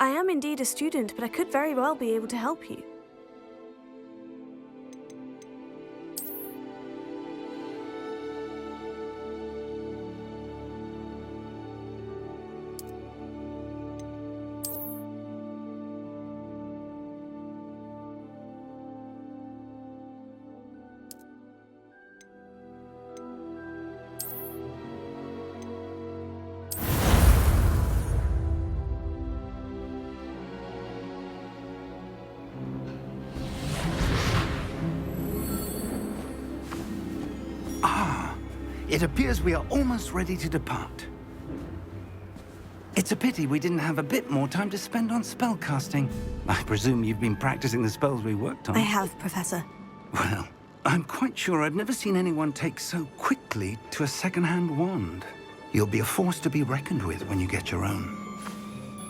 I am indeed a student, but I could very well be able to help you. It appears we are almost ready to depart. It's a pity we didn't have a bit more time to spend on spellcasting. I presume you've been practicing the spells we worked on. I have, Professor. Well, I'm quite sure I've never seen anyone take so quickly to a second-hand wand. You'll be a force to be reckoned with when you get your own.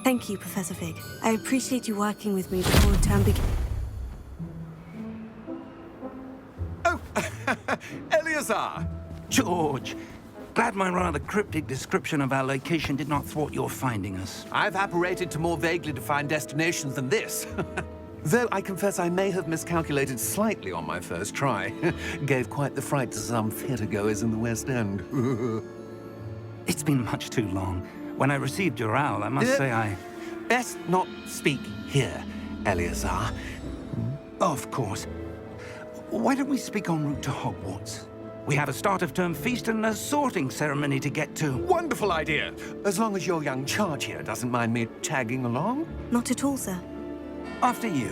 Thank you, Professor Fig. I appreciate you working with me before the term begins. Oh, Eleazar! George, glad my rather cryptic description of our location did not thwart your finding us. I've apparated to more vaguely defined destinations than this. Though I confess I may have miscalculated slightly on my first try. Gave quite the fright to some theatergoers in the West End. It's been much too long. When I received your owl, I must say I... Best not speak here, Eleazar. Of course. Why don't we speak en route to Hogwarts? We have a start-of-term feast and a sorting ceremony to get to. Wonderful idea. As long as your young charge here doesn't mind me tagging along. Not at all, sir. After you.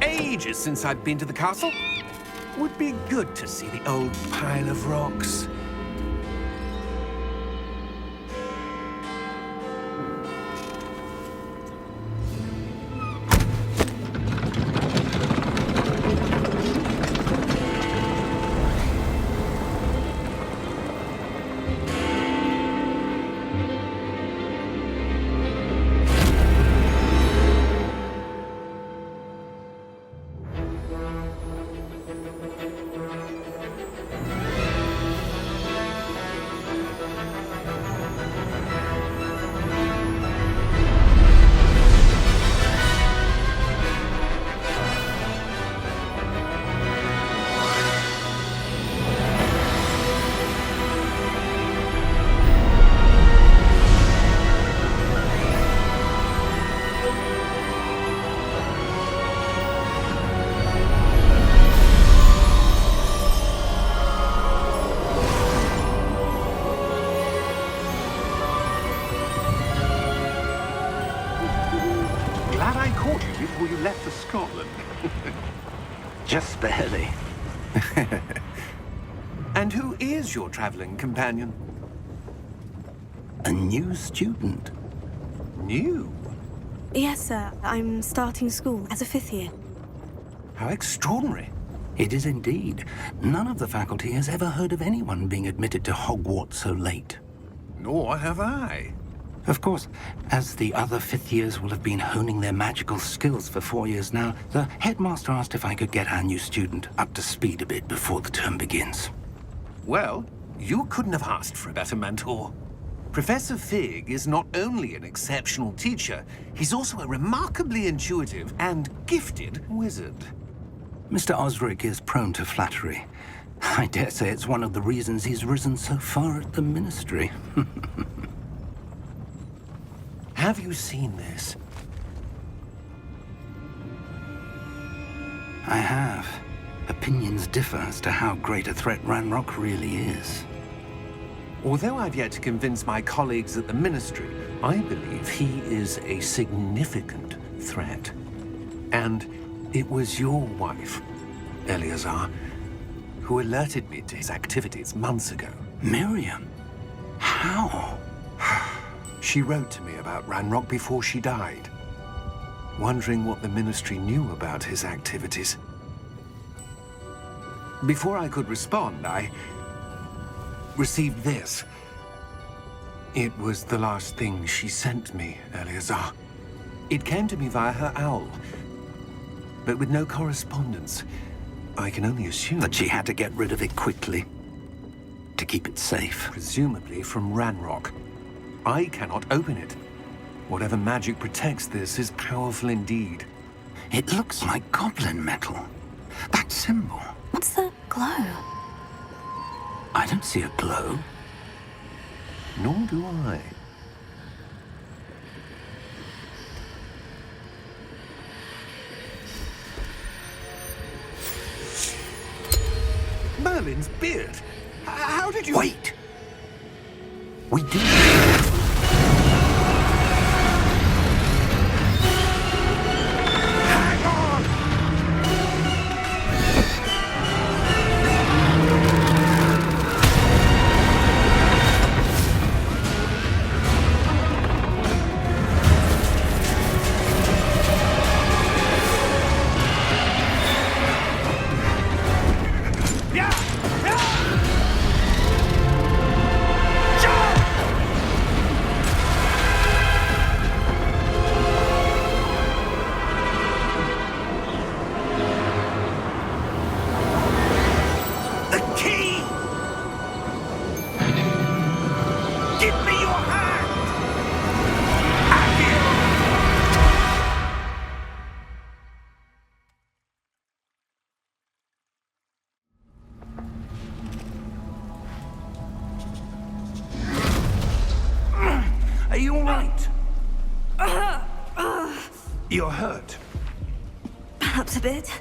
Ages since I've been to the castle. Would be good to see the old pile of rocks. Glad I caught you before you left for Scotland. Just barely. And who is your traveling companion? A new student. New? Yes, sir. I'm starting school as a 5th year. How extraordinary. It is indeed. None of the faculty has ever heard of anyone being admitted to Hogwarts so late. Nor have I. Of course, as the other 5th years will have been honing their magical skills for 4 years now, the headmaster asked if I could get our new student up to speed a bit before the term begins. Well, you couldn't have asked for a better mentor. Professor Fig is not only an exceptional teacher, he's also a remarkably intuitive and gifted wizard. Mr. Osric is prone to flattery. I dare say it's one of the reasons he's risen so far at the ministry. Have you seen this? I have. Opinions differ as to how great a threat Ranrock really is. Although I've yet to convince my colleagues at the Ministry, I believe he is a significant threat. And it was your wife, Eleazar, who alerted me to his activities months ago. Miriam? How? She wrote to me about Ranrock before she died, wondering what the Ministry knew about his activities. Before I could respond, I received this. It was the last thing she sent me, Eleazar. It came to me via her owl, but with no correspondence. I can only assume That she had to get rid of it quickly to keep it safe. presumably from Ranrock. I cannot open it. Whatever magic protects this is powerful indeed. It looks like goblin metal. That symbol. What's that glow? I don't see a glow. Nor do I. Merlin's beard. How did you... Wait! We do. Hang on! Yeah! Yeah! Jump! The key! Give me your hand! Are you all right? You're hurt. Perhaps a bit.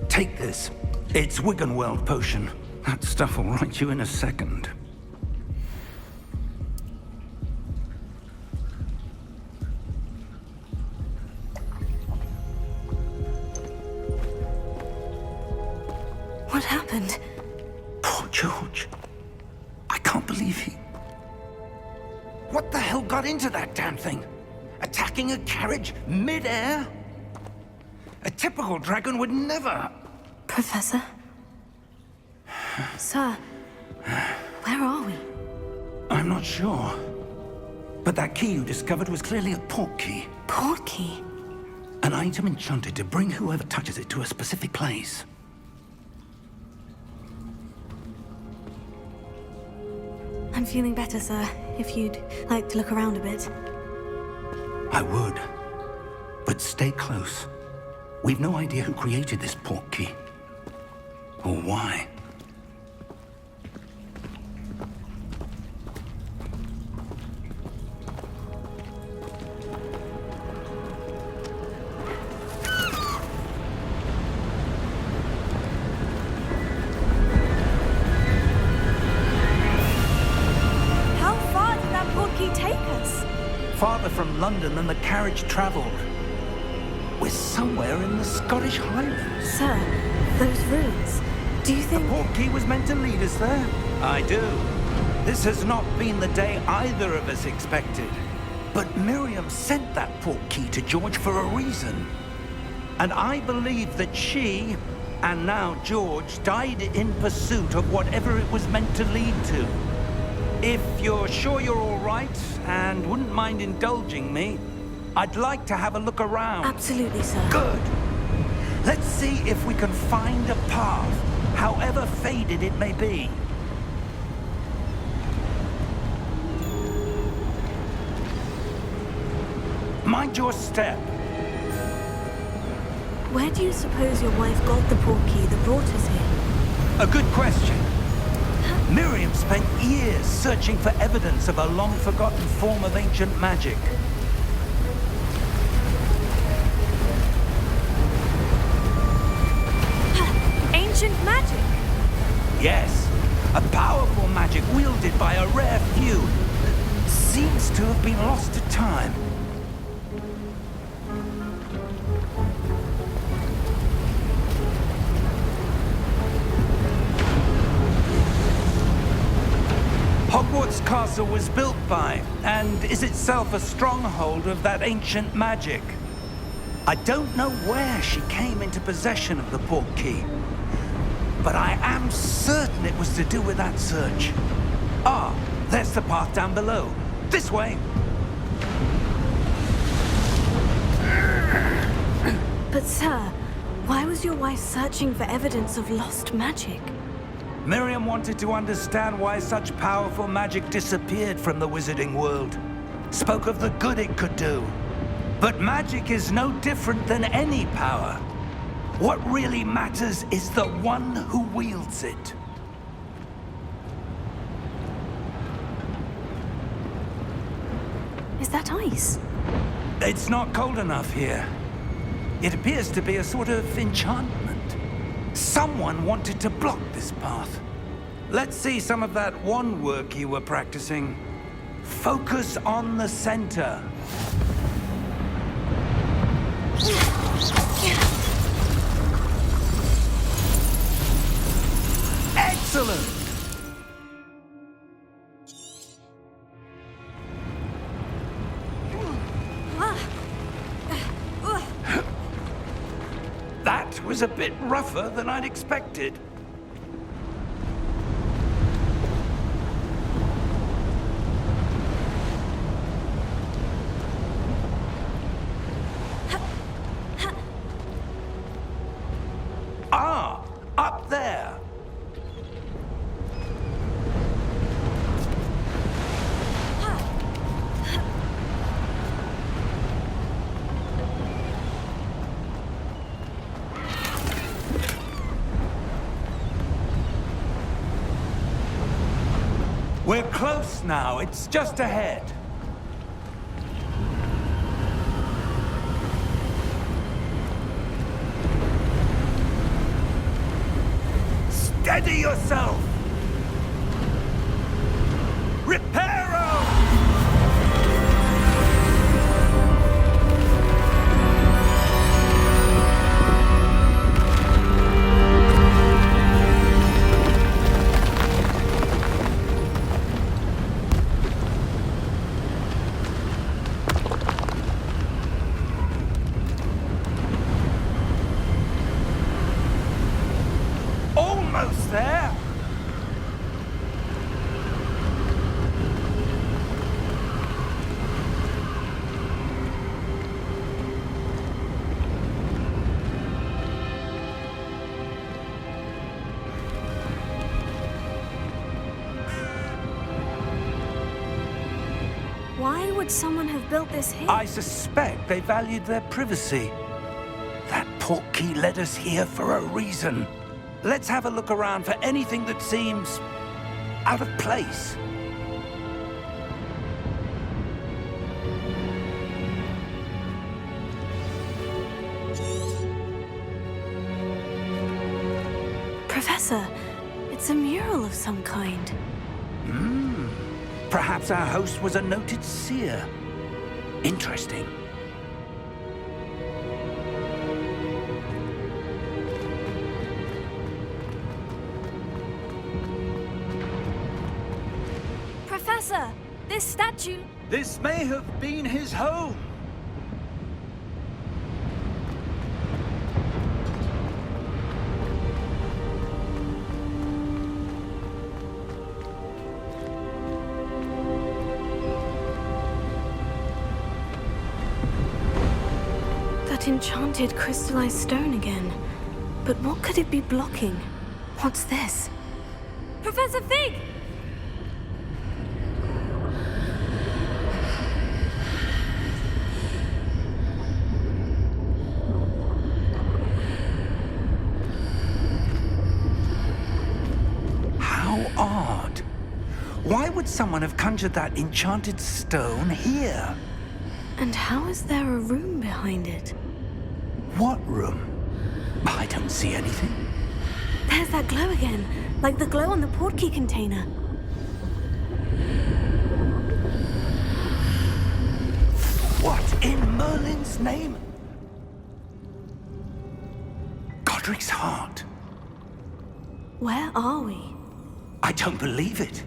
Take this. It's Wiggenweld potion. That stuff will right you in a second. What happened? Poor George. I can't believe he... What the hell got into that damn thing? Attacking a carriage mid-air? A typical dragon would never... Professor? Sir, where are we? I'm not sure. But that key you discovered was clearly a port key. Port key? An item enchanted to bring whoever touches it to a specific place. I'm feeling better, sir. If you'd like to look around a bit. I would. But stay close. We've no idea who created this port key. Or why. How far did that port key take us? Farther from London than the carriage traveled. We're somewhere in the Scottish Highlands. Sir, those ruins. Do you think... The port key was meant to lead us there? I do. This has not been the day either of us expected. But Miriam sent that port key to George for a reason. And I believe that she, and now George, died in pursuit of whatever it was meant to lead to. If you're sure you're all right, and wouldn't mind indulging me, I'd like to have a look around. Absolutely, sir. Good. Let's see if we can find a path, however faded it may be. Mind your step. Where do you suppose your wife got the port key that brought us here? A good question. Miriam spent years searching for evidence of a long-forgotten form of ancient magic. Ancient magic? Yes, a powerful magic wielded by a rare few. Seems to have been lost to time. Hogwarts Castle was built by, and is itself a stronghold of that ancient magic. I don't know where she came into possession of the port key, but I am certain it was to do with that search. Ah, there's the path down below. This way. But sir, why was your wife searching for evidence of lost magic? Miriam wanted to understand why such powerful magic disappeared from the wizarding world. Spoke of the good it could do. But magic is no different than any power. What really matters is the one who wields it. Is that ice? It's not cold enough here. It appears to be a sort of enchantment. Someone wanted to block this path. Let's see some of that wand work you were practicing. Focus on the center. Excellent! That was a bit rougher than I'd expected. Ah, up there. We're close now. It's just ahead. Steady yourself! Reparo! Almost there! Why would someone have built this here? I suspect they valued their privacy. That portkey led us here for a reason. Let's have a look around for anything that seems out of place. Professor, it's a mural of some kind. Perhaps our host was a noted seer. Interesting. Professor, this statue... This may have been his home. That enchanted crystallized stone again. But what could it be blocking? What's this? Professor Fig! How odd. Why would someone have conjured that enchanted stone here? And how is there a room behind it? What room? I don't see anything. There's that glow again, like the glow on the portkey container. What in Merlin's name? Godric's heart. Where are we? I don't believe it.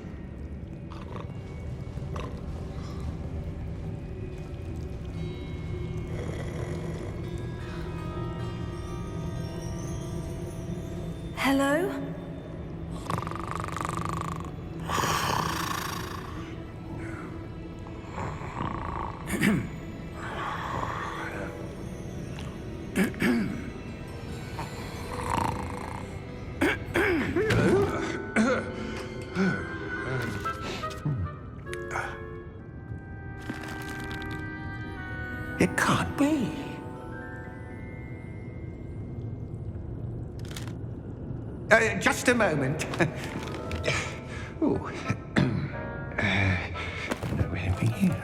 Hello? It can't be. Just a moment. Ooh. Anything here?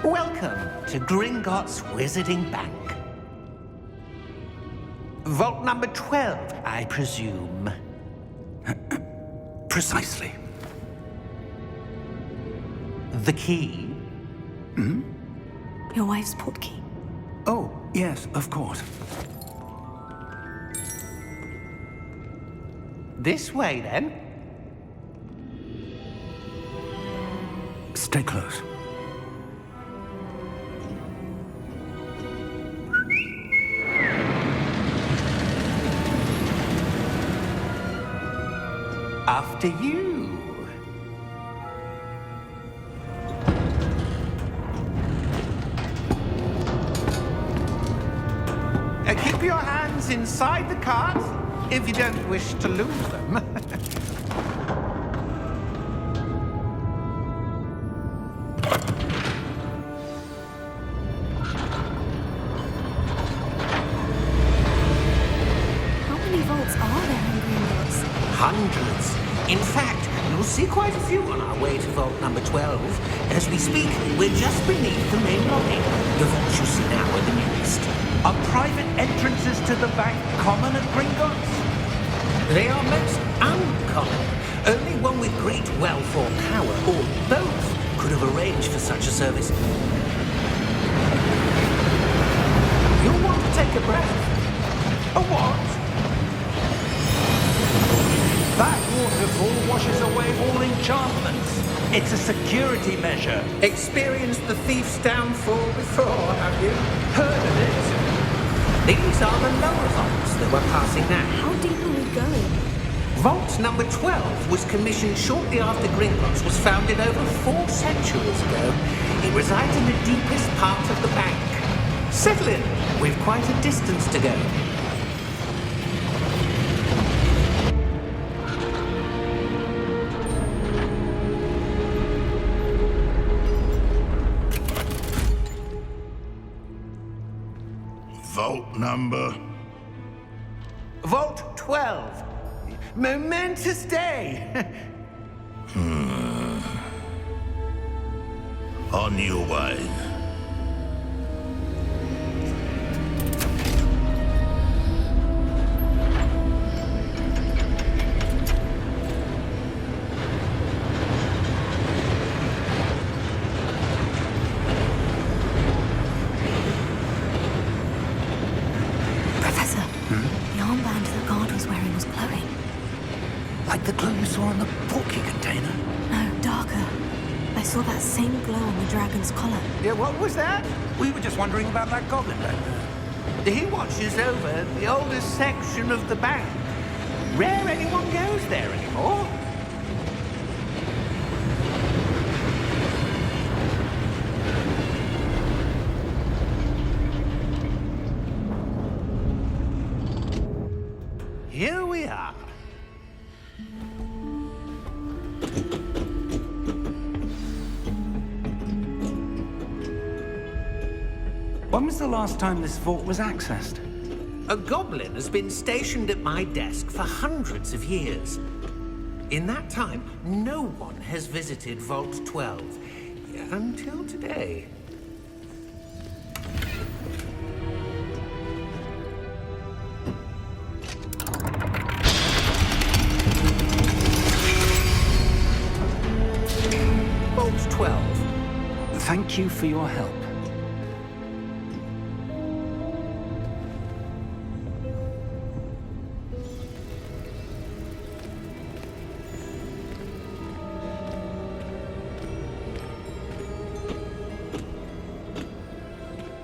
Welcome to Gringotts Wizarding Bank. Vault number 12, I presume. Precisely. The key? Your wife's portkey. Oh, yes, of course. This way, then. Stay close. After you. Keep your hands inside the cart if you don't wish to lose them. How many vaults are there in Gringotts? Hundreds. In fact, You'll see quite a few on our way to vault number 12. As we speak, we're just beneath the main lobby. The vaults you see now are the nearest. Are private entrances to the bank common at Gringotts? They are most uncommon. Only one with great wealth or power, or both, could have arranged for such a service. You'll want to take a breath. A what? That waterfall washes away all enchantments. It's a security measure. Experienced the thief's downfall before, have you? Heard of it? These are the lower vaults that we're passing now. How deep are we going? Vault number 12 was commissioned shortly after Gringotts was founded over 4 centuries ago. It resides in the deepest part of the bank. Settle in. We've quite a distance to go. Vault number? Vault 12. Momentous day. On your way. Professor, the armband the guard was wearing was glowing. Like the glow you saw on the porky container? No, darker. I saw that same glow on the dragon's collar. Yeah, what was that? We were just wondering about that goblin back there. He watches over the oldest section of the bank. Rare anyone goes there anymore. Here we are. When was the last time this vault was accessed? A goblin has been stationed at my desk for hundreds of years. In that time, no one has visited Vault 12. Until today. Vault 12. Thank you for your help.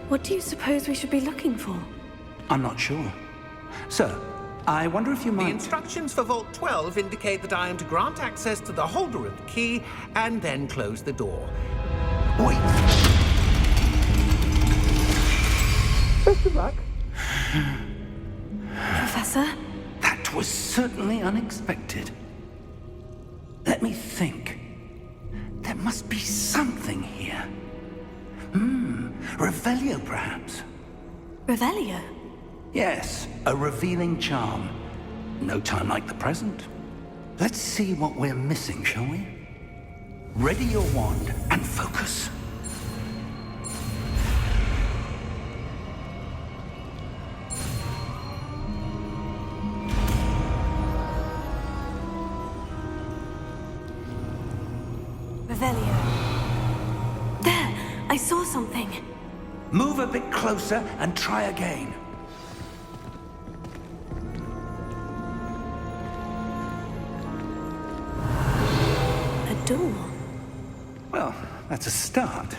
What do you suppose we should be looking for? I'm not sure. Sir, I wonder if you The might... instructions for Vault 12 indicate that I am to grant access to the holder of the key and then close the door. Wait! Best of luck. Professor? That was certainly unexpected. Let me think. There must be something here. Revelio, perhaps? Revelio? Yes, a revealing charm. No time like the present. Let's see what we're missing, shall we? Ready your wand and focus. Revelio. There! I saw something. Move a bit closer and try again. A door. Well, that's a start.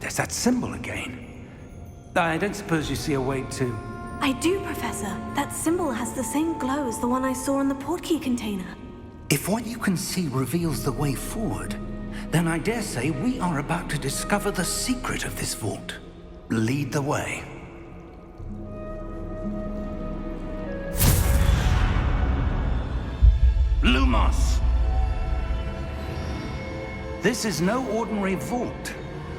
There's that symbol again. I don't suppose you see a way to... I do, Professor. That symbol has the same glow as the one I saw in the portkey container. If what you can see reveals the way forward, then I dare say we are about to discover the secret of this vault. Lead the way. Lumos! This is no ordinary vault.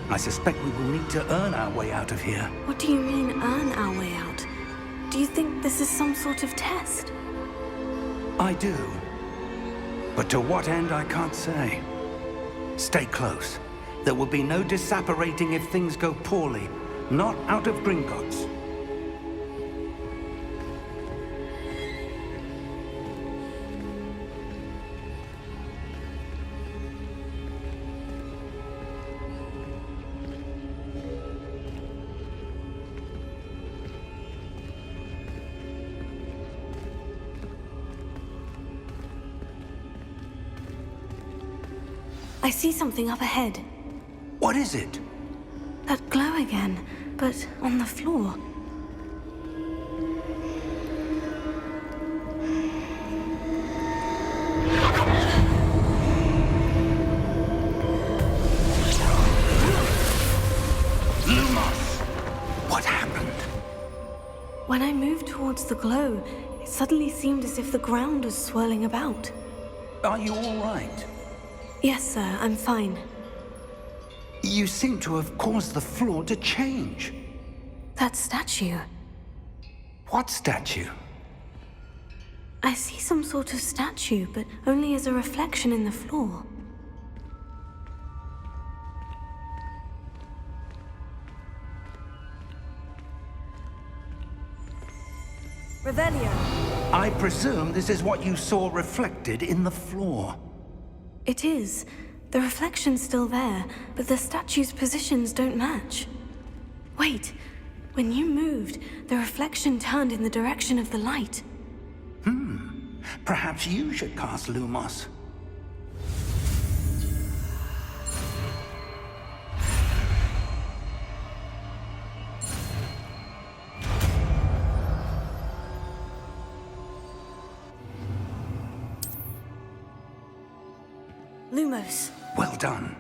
I suspect we will need to earn our way out of here. What do you mean, earn our way out? Do you think this is some sort of test? I do. But to what end, I can't say. Stay close. There will be no disapparating if things go poorly. Not out of Gringotts. I see something up ahead. What is it? That glow again, but on the floor. Lumos! What happened? When I moved towards the glow, it suddenly seemed as if the ground was swirling about. Are you all right? Yes, sir, I'm fine. You seem to have caused the floor to change. That statue. What statue? I see some sort of statue, but only as a reflection in the floor. Revelio. I presume this is what you saw reflected in the floor. It is. The reflection's still there, but the statue's positions don't match. Wait. When you moved, the reflection turned in the direction of the light. Perhaps you should cast Lumos. Lumos. Well done.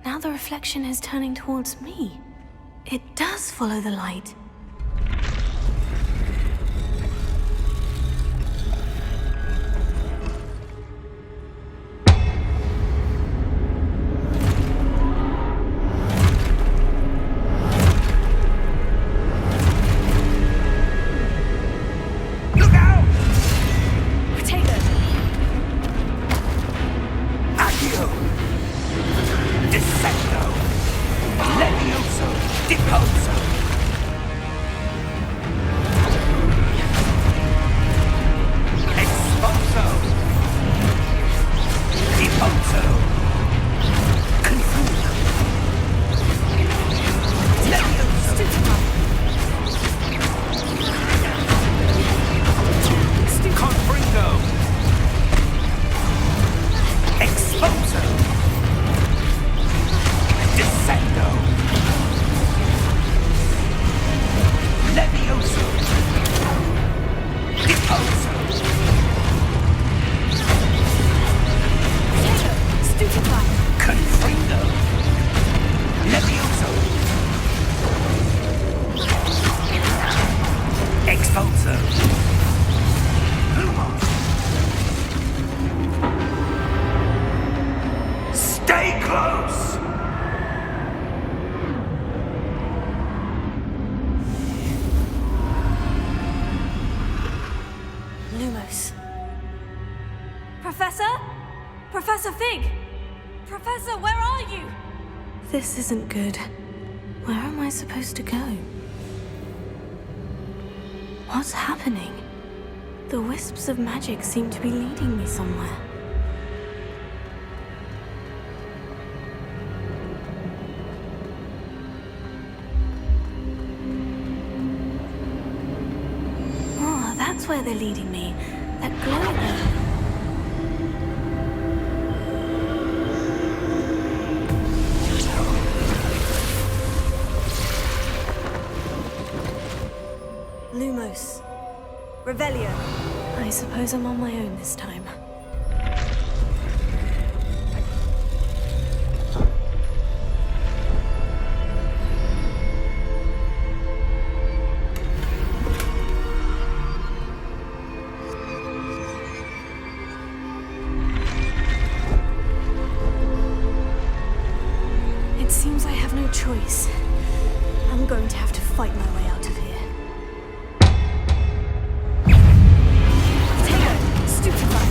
Now the reflection is turning towards me. It does follow the light. Look out! Potato! Accio! Descendo! Levioso! Deposo! Exposo! Deposo! Confuso! Levioso! Confringo! Exposo! Descendo! Levioso! Deposo! Stupefy! Confringo! Levioso! Expulso! Lumos! Stay close! Lumos. Professor? Professor Fig! Professor, where are you? This isn't good. Where am I supposed to go? What's happening? The wisps of magic seem to be leading me somewhere. Oh, that's where they're leading me. That glow there. Lumos. Revelio. I suppose I'm on my own this time. It seems I have no choice. I'm going to have to fight my way out of here. Potato! Stupefy!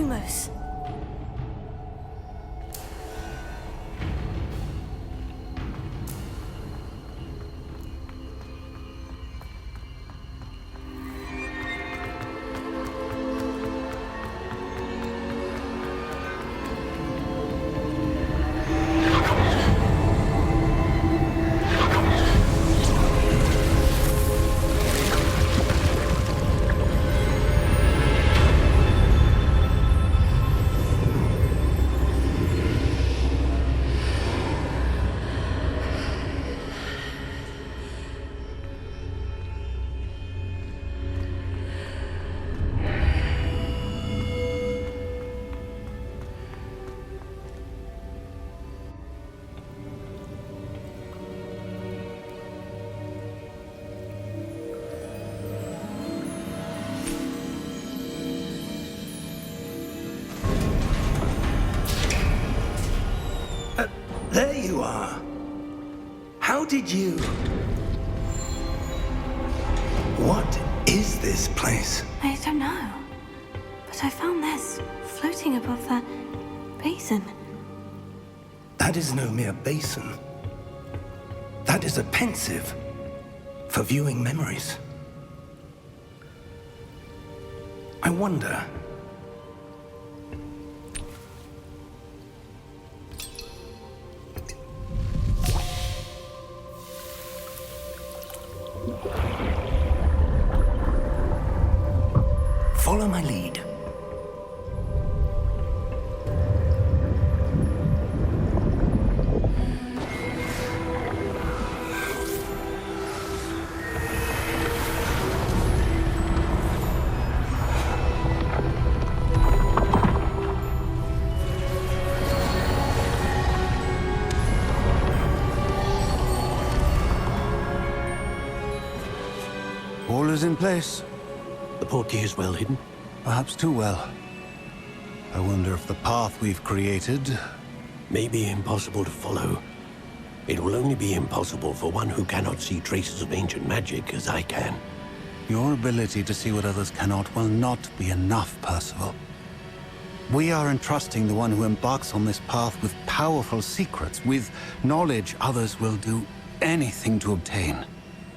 Lumos. There you are. How did you... What is this place? I don't know. But I found this floating above that basin. That is no mere basin. That is a pensive for viewing memories. I wonder... Follow my lead. All is in place. The portkey is well hidden. Perhaps too well. I wonder if the path we've created... May be impossible to follow. It will only be impossible for one who cannot see traces of ancient magic as I can. Your ability to see what others cannot will not be enough, Percival. We are entrusting the one who embarks on this path with powerful secrets, with knowledge others will do anything to obtain.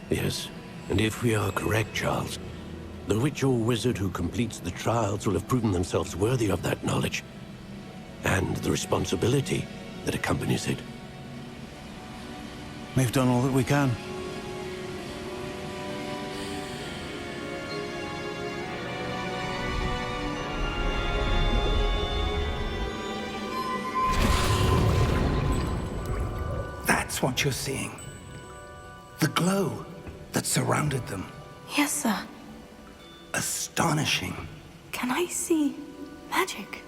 Yes, and if we are correct, Charles, the witch or wizard who completes the trials will have proven themselves worthy of that knowledge, and the responsibility that accompanies it. We've done all that we can. That's what you're seeing. The glow that surrounded them. Yes, sir. Astonishing. Can I see magic?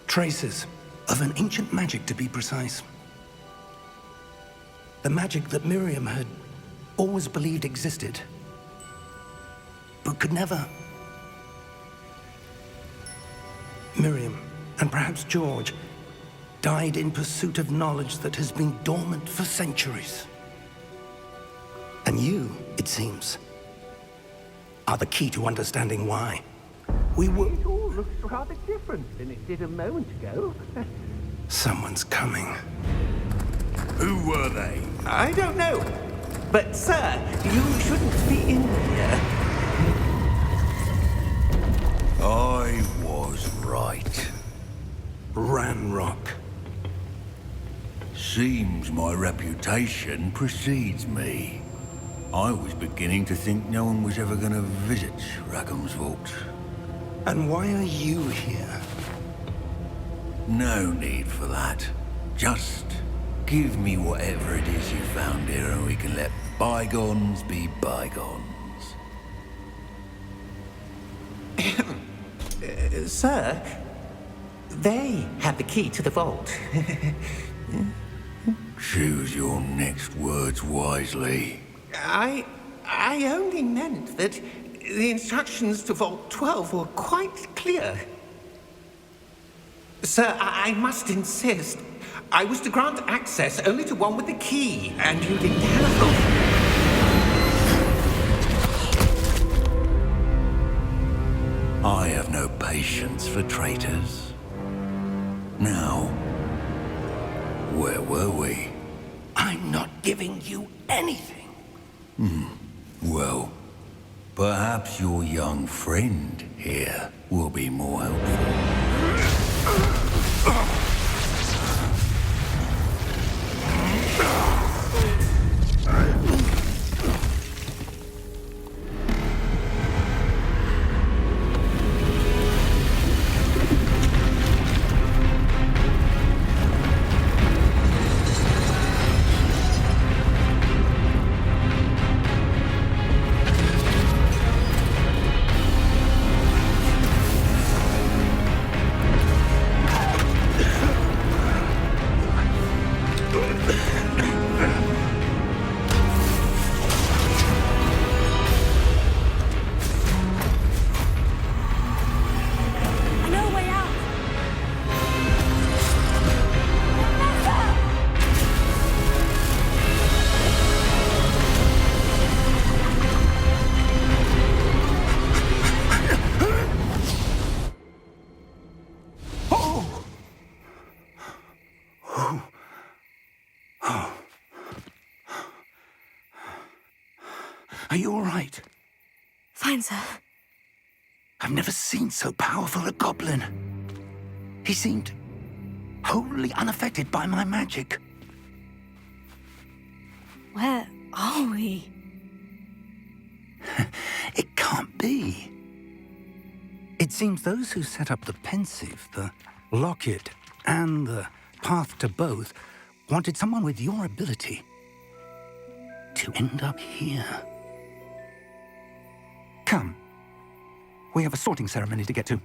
Traces of an ancient magic, to be precise. The magic that Miriam had always believed existed, but could never. Miriam, and perhaps George, died in pursuit of knowledge that has been dormant for centuries. And you, it seems, are the key to understanding why. We were... It all looks rather different than it did a moment ago. Someone's coming. Who were they? I don't know. But, sir, you shouldn't be in here. I was right. Ranrock. Seems my reputation precedes me. I was beginning to think no one was ever going to visit Rackham's vault. And why are you here? No need for that. Just give me whatever it is you found here and we can let bygones be bygones. Sir, they have the key to the vault. Choose your next words wisely. I only meant that the instructions to Vault 12 were quite clear. Sir, I must insist. I was to grant access only to one with the key, and you didn't have... I have no patience for traitors. Now, where were we? I'm not giving you anything. Well, perhaps your young friend here will be more helpful. I know a way out. Are you all right? Fine, sir. I've never seen so powerful a goblin. He seemed wholly unaffected by my magic. Where are we? It can't be. It seems those who set up the pensive, the locket, and the path to both wanted someone with your ability to end up here. Come. We have a sorting ceremony to get to.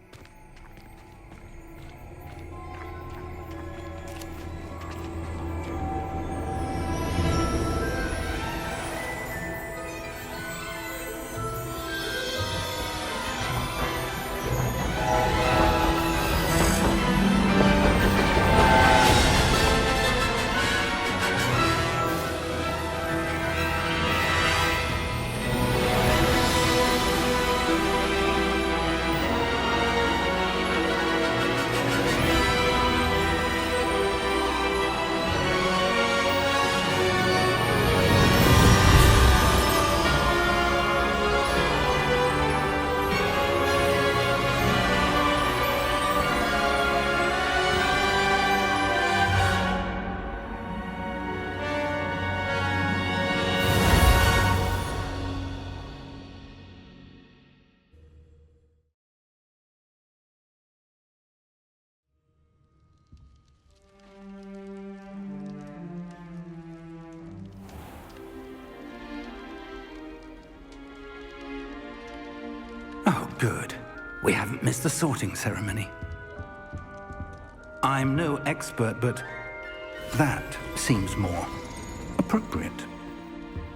Oh, good. We haven't missed the sorting ceremony. I'm no expert, but that seems more appropriate.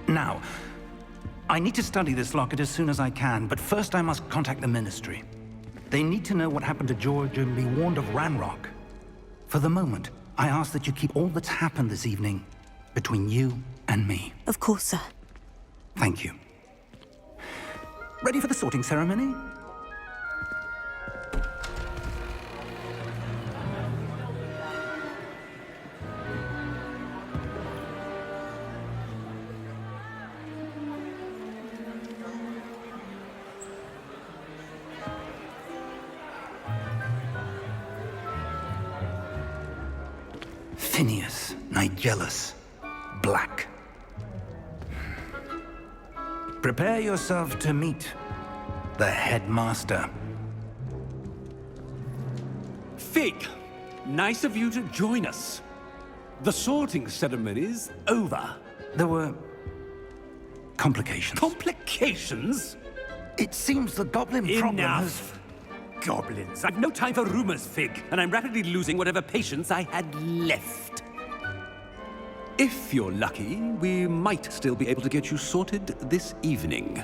Now, I need to study this locket as soon as I can, but first I must contact the Ministry. They need to know what happened to George and be warned of Ranrock. For the moment, I ask that you keep all that's happened this evening between you and me. Of course, sir. Thank you. Ready for the sorting ceremony? Phineas, Nigellus, Black. Prepare yourself to meet the headmaster. Fig, nice of you to join us. The sorting ceremony's over. There were complications. Complications? It seems the goblin problem has... Enough. Goblins. I've no time for rumors, Fig, and I'm rapidly losing whatever patience I had left. If you're lucky, we might still be able to get you sorted this evening.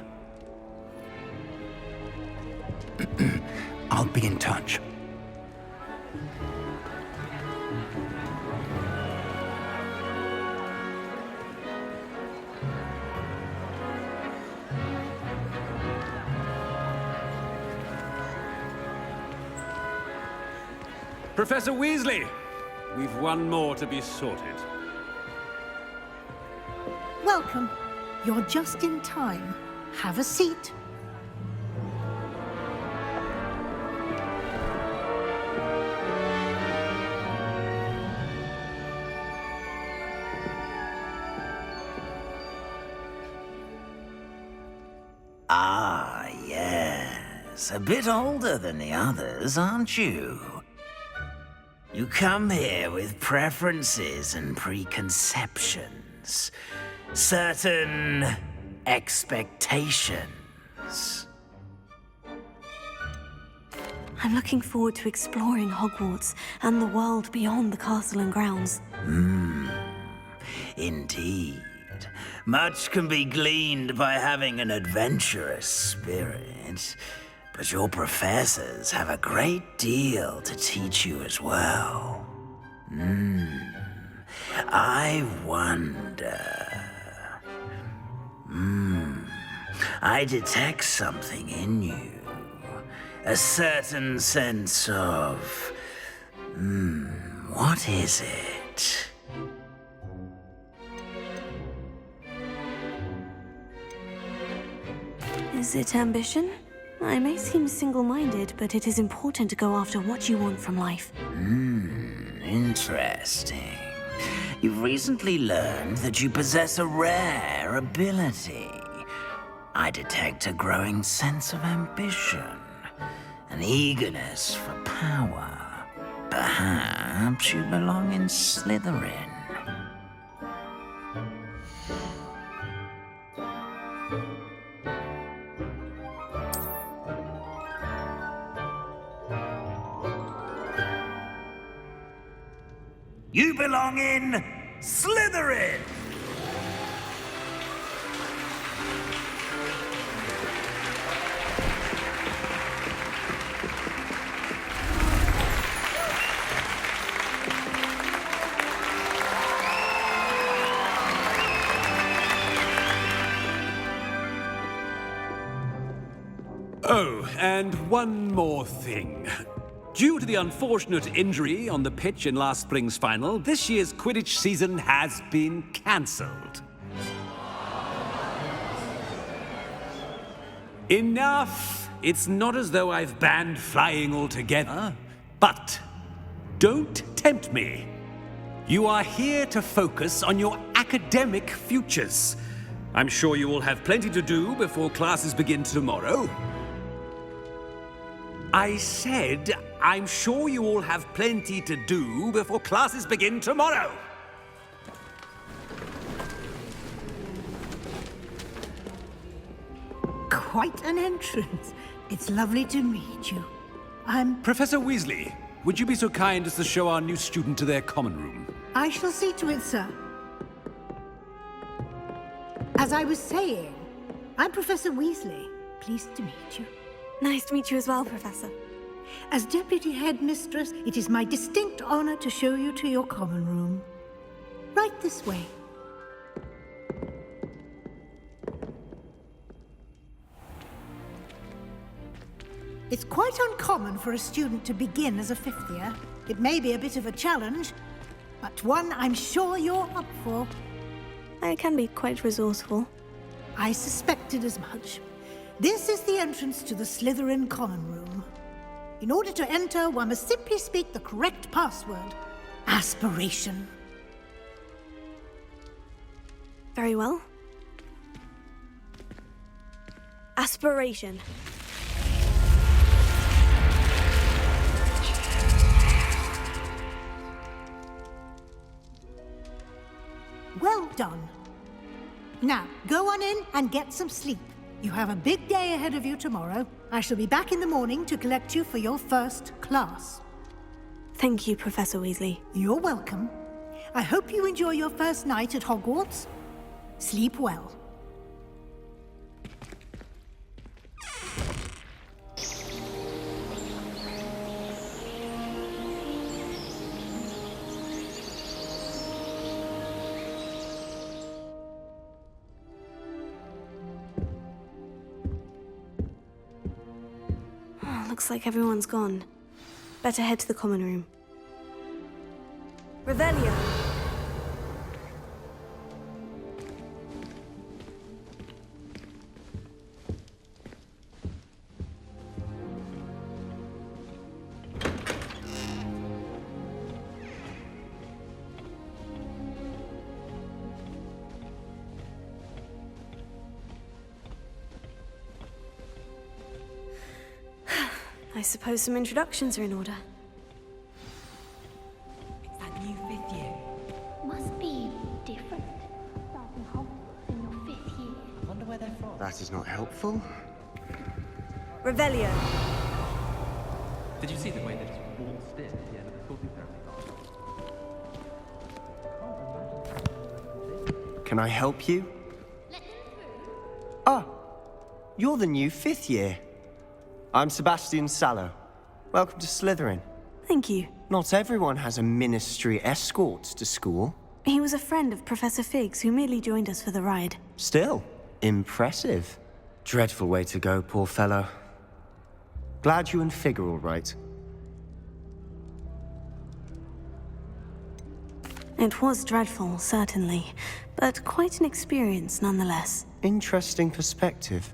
I'll be in touch. Professor Weasley, we've one more to be sorted. Welcome. You're just in time. Have a seat. Ah, yes. A bit older than the others, aren't you? You come here with preferences and preconceptions. Certain expectations. I'm looking forward to exploring Hogwarts and the world beyond the castle and grounds. Indeed. Much can be gleaned by having an adventurous spirit, but your professors have a great deal to teach you as well. I wonder... I detect something in you. A certain sense of... what is it? Is it ambition? I may seem single-minded, but it is important to go after what you want from life. Interesting. You've recently learned that you possess a rare ability. I detect a growing sense of ambition, an eagerness for power. Perhaps you belong in Slytherin. You belong in Slytherin! Oh, and one more thing. Due to the unfortunate injury on the pitch in last spring's final, this year's Quidditch season has been cancelled. Enough! It's not as though I've banned flying altogether, but don't tempt me. You are here to focus on your academic futures. I'm sure you will have plenty to do before classes begin tomorrow. I said, I'm sure you all have plenty to do before classes begin tomorrow. Quite an entrance. It's lovely to meet you. Professor Weasley, would you be so kind as to show our new student to their common room? I shall see to it, sir. As I was saying, I'm Professor Weasley. Pleased to meet you. Nice to meet you as well, Professor. As Deputy Headmistress, it is my distinct honor to show you to your common room. Right this way. It's quite uncommon for a student to begin as a fifth year. It may be a bit of a challenge, but one I'm sure you're up for. I can be quite resourceful. I suspected as much. This is the entrance to the Slytherin common room. In order to enter, one must simply speak the correct password. Aspiration. Very well. Aspiration. Well done. Now, go on in and get some sleep. You have a big day ahead of you tomorrow. I shall be back in the morning to collect you for your first class. Thank you, Professor Weasley. You're welcome. I hope you enjoy your first night at Hogwarts. Sleep well. Looks like everyone's gone. Better head to the common room. Revelio. I suppose some introductions are in order. It's that new 5th year. Must be different. Starting Hogwarts in your 5th year. Wonder where they're from. That is not helpful. Revelio. Did you see the way they just waltzed in at the end of the talking therapy? Can I help you? Ah, you're the new 5th year. I'm Sebastian Sallow. Welcome to Slytherin. Thank you. Not everyone has a ministry escort to school. He was a friend of Professor Fig's who merely joined us for the ride. Still, impressive. Dreadful way to go, poor fellow. Glad you and Fig are all right. It was dreadful, certainly, but quite an experience nonetheless. Interesting perspective.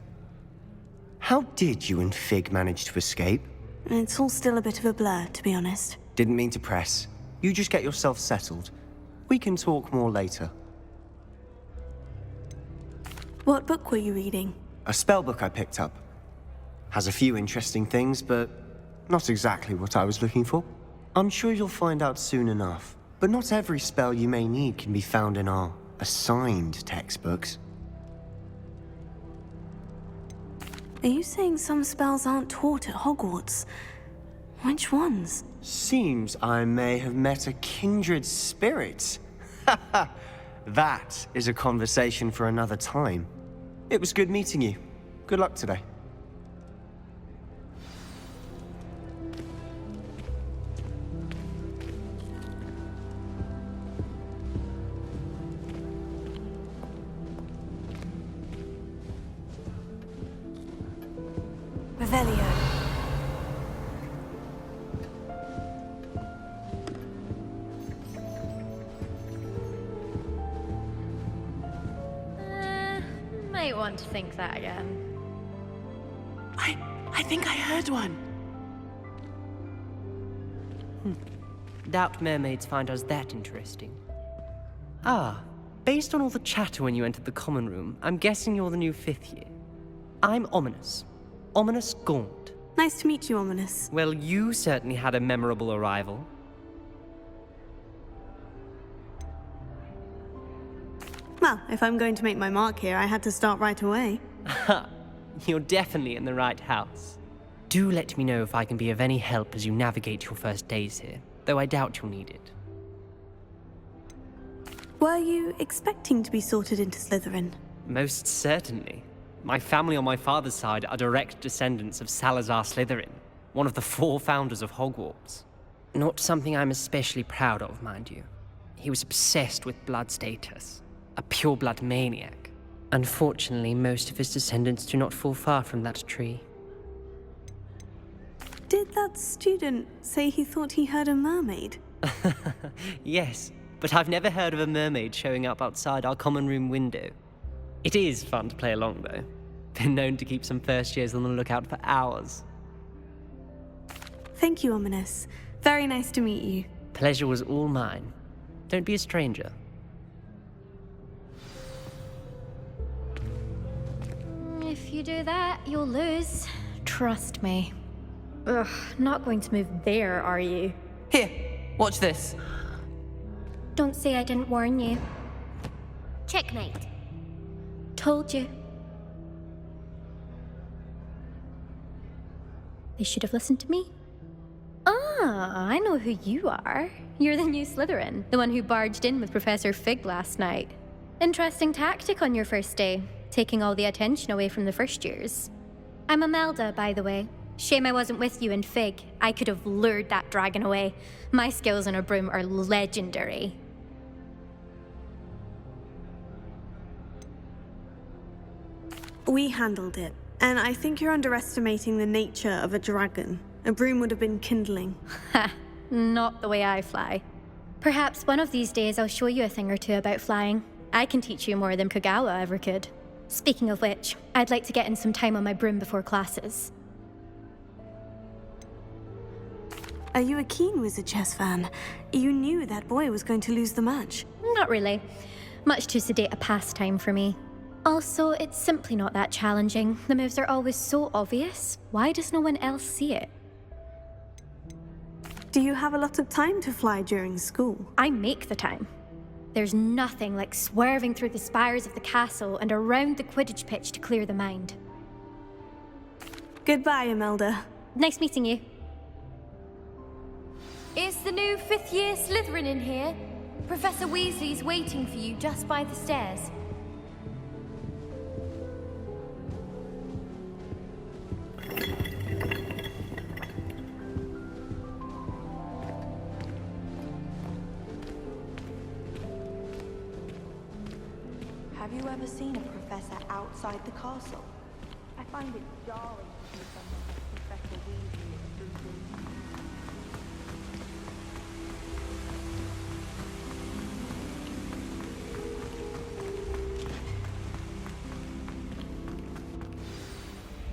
How did you and Fig manage to escape? It's all still a bit of a blur, to be honest. Didn't mean to press. You just get yourself settled. We can talk more later. What book were you reading? A spell book I picked up. Has a few interesting things, but not exactly what I was looking for. I'm sure you'll find out soon enough. But not every spell you may need can be found in our assigned textbooks. Are you saying some spells aren't taught at Hogwarts? Which ones? Seems I may have met a kindred spirit. That is a conversation for another time. It was good meeting you. Good luck today. Revelio. Might want to think that again. I think I heard one. Doubt mermaids find us that interesting. Ah, based on all the chatter when you entered the common room, I'm guessing you're the new 5th year. I'm Ominous. Ominous Gaunt. Nice to meet you, Ominous. Well, you certainly had a memorable arrival. Well, if I'm going to make my mark here, I had to start right away. Ha! You're definitely in the right house. Do let me know if I can be of any help as you navigate your first days here, though I doubt you'll need it. Were you expecting to be sorted into Slytherin? Most certainly. My family on my father's side are direct descendants of Salazar Slytherin, one of the 4 founders of Hogwarts. Not something I'm especially proud of, mind you. He was obsessed with blood status, a pure-blood maniac. Unfortunately, most of his descendants do not fall far from that tree. Did that student say he thought he heard a mermaid? Yes, but I've never heard of a mermaid showing up outside our common room window. It is fun to play along, though. Been known to keep some first years on the lookout for hours. Thank you, Ominous. Very nice to meet you. Pleasure was all mine. Don't be a stranger. If you do that, you'll lose. Trust me. Ugh, not going to move there, are you? Here, watch this. Don't say I didn't warn you. Checkmate. Told you. They should have listened to me. Ah, I know who you are. You're the new Slytherin, the one who barged in with Professor Fig last night. Interesting tactic on your first day, taking all the attention away from the first years. I'm Imelda, by the way. Shame I wasn't with you in Fig. I could have lured that dragon away. My skills on a broom are legendary. We handled it, and I think you're underestimating the nature of a dragon. A broom would have been kindling. Ha! Not the way I fly. Perhaps one of these days I'll show you a thing or two about flying. I can teach you more than Kogawa ever could. Speaking of which, I'd like to get in some time on my broom before classes. Are you a keen Wizard Chess fan? You knew that boy was going to lose the match. Not really. Much too sedate a pastime for me. Also, it's simply not that challenging. The moves are always so obvious. Why does no one else see it? Do you have a lot of time to fly during school? I make the time. There's nothing like swerving through the spires of the castle and around the Quidditch pitch to clear the mind. Goodbye, Imelda. Nice meeting you. Is the new fifth-year Slytherin in here? Professor Weasley's waiting for you just by the stairs. Have you ever seen a professor outside the castle? I find it jarring to see someone like Professor Weasley intrusive.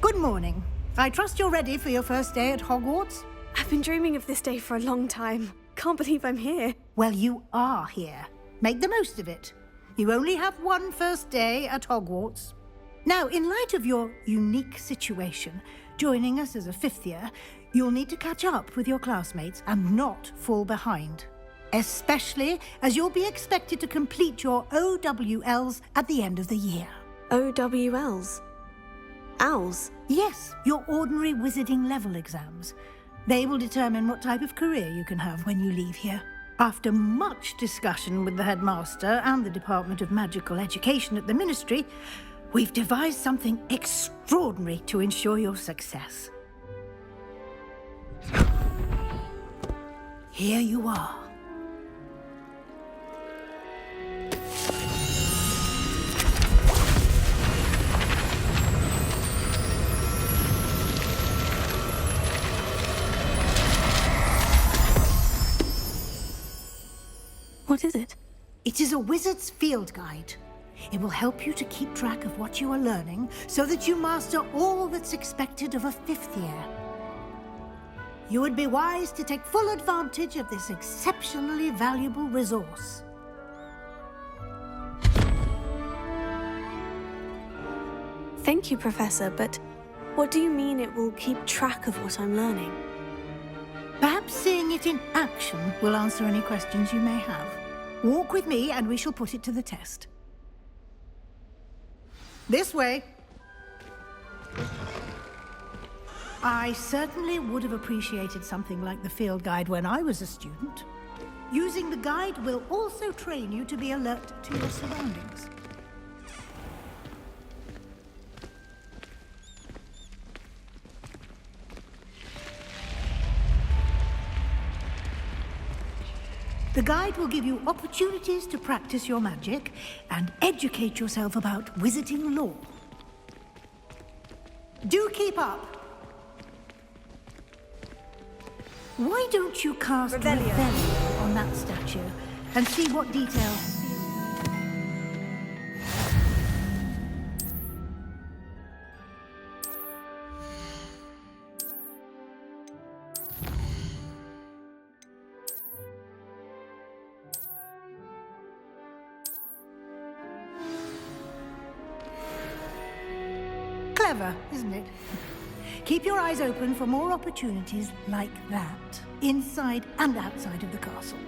Good morning. I trust you're ready for your first day at Hogwarts? I've been dreaming of this day for a long time. Can't believe I'm here. Well, you are here. Make the most of it. You only have one first day at Hogwarts. Now, in light of your unique situation, joining us as a fifth year, you'll need to catch up with your classmates and not fall behind. Especially as you'll be expected to complete your OWLs at the end of the year. OWLs? Owls? Yes, your ordinary wizarding level exams. They will determine what type of career you can have when you leave here. After much discussion with the headmaster and the Department of Magical Education at the Ministry, we've devised something extraordinary to ensure your success. Here you are. What is it? It is a wizard's field guide. It will help you to keep track of what you are learning so that you master all that's expected of a fifth year. You would be wise to take full advantage of this exceptionally valuable resource. Thank you, Professor, but what do you mean it will keep track of what I'm learning? Perhaps seeing it in action will answer any questions you may have. Walk with me and we shall put it to the test. This way. I certainly would have appreciated something like the field guide when I was a student. Using the guide will also train you to be alert to your surroundings. The guide will give you opportunities to practice your magic and educate yourself about wizarding lore. Do keep up! Why don't you cast Revelio on that statue and see what details... Clever, isn't it? Keep your eyes open for more opportunities like that, inside and outside of the castle.